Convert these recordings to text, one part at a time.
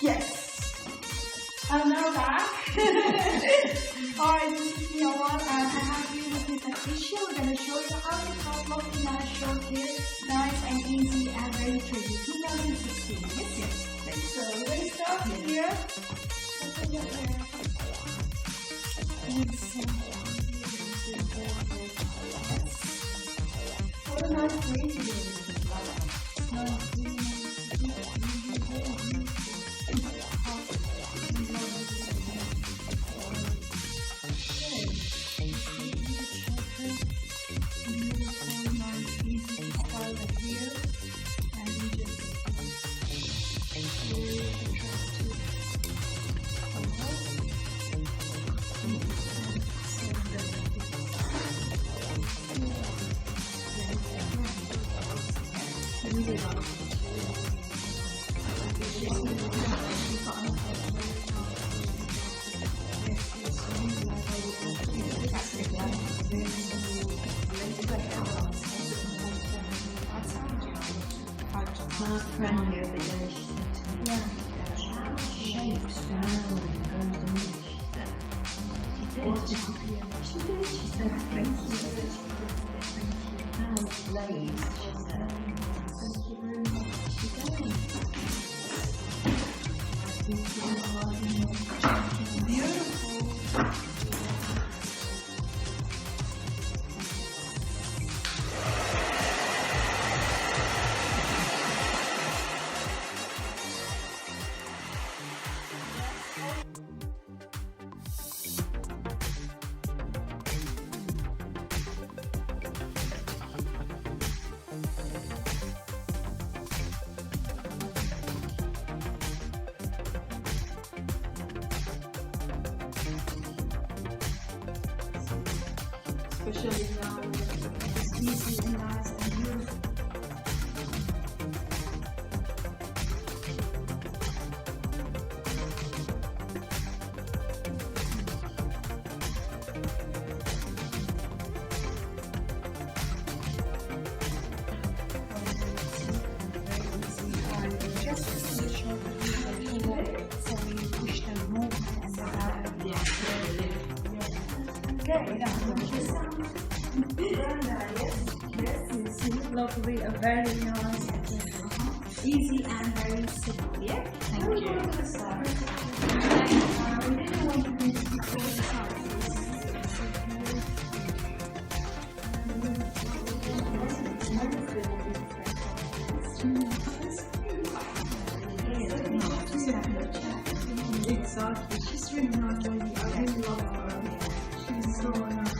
Yes. I'm now back. Alright, this is Amal and I have you with a tissue. We're going to show you how to cut lovely nice short hair. Nice and easy and very trendy. 2016. Yes. So we're going to start here. Open your hair. What a nice way to do it. My friend the other day, she said to me, shapes down and goes to me. She did. She said, thank you. How it's laid, she said, thank you very much. She did. Beautiful. Especially now, it's easy and nice and beautiful. Just to show you so you push them more and very nice. Lovely, a very nice, easy and very simple. Yeah, thank you. We didn't want to do it before the side. Exactly, she's really nice lady. I really love her. She's so nice.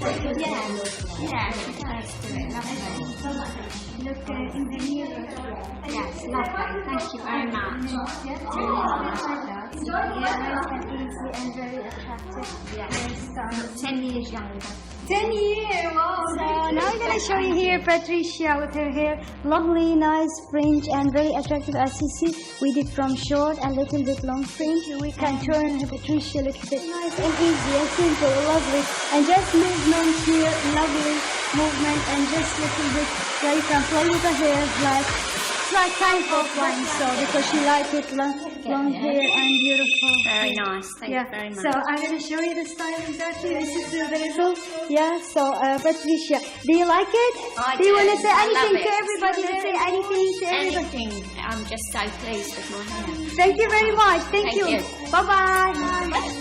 Yeah, she does do it. Lovely. Look in the mirror. Yes, lovely. Thank you very much. Nice and easy and very attractive. Yeah. 10 years younger. 10 years, wow. So now I'm gonna show you here Patricia with her hair. Lovely, nice fringe and very attractive as you see. We did from short and little bit long fringe. We can turn her Patricia a little bit nice and easy and simple, lovely. And just movement here, lovely movement and just little bit where you can play with the hair like kind of one, so because she likes it long hair and beautiful. Very nice. Thank you very much. So I'm going to show you the style exactly. This is the result. Yeah. So Patricia, do you like it? I do you want to do. say I love anything to it. everybody? To say anything to everybody? Anything. I'm just so pleased with my hair. Thank you very much. Thank Thank you. you. Bye bye.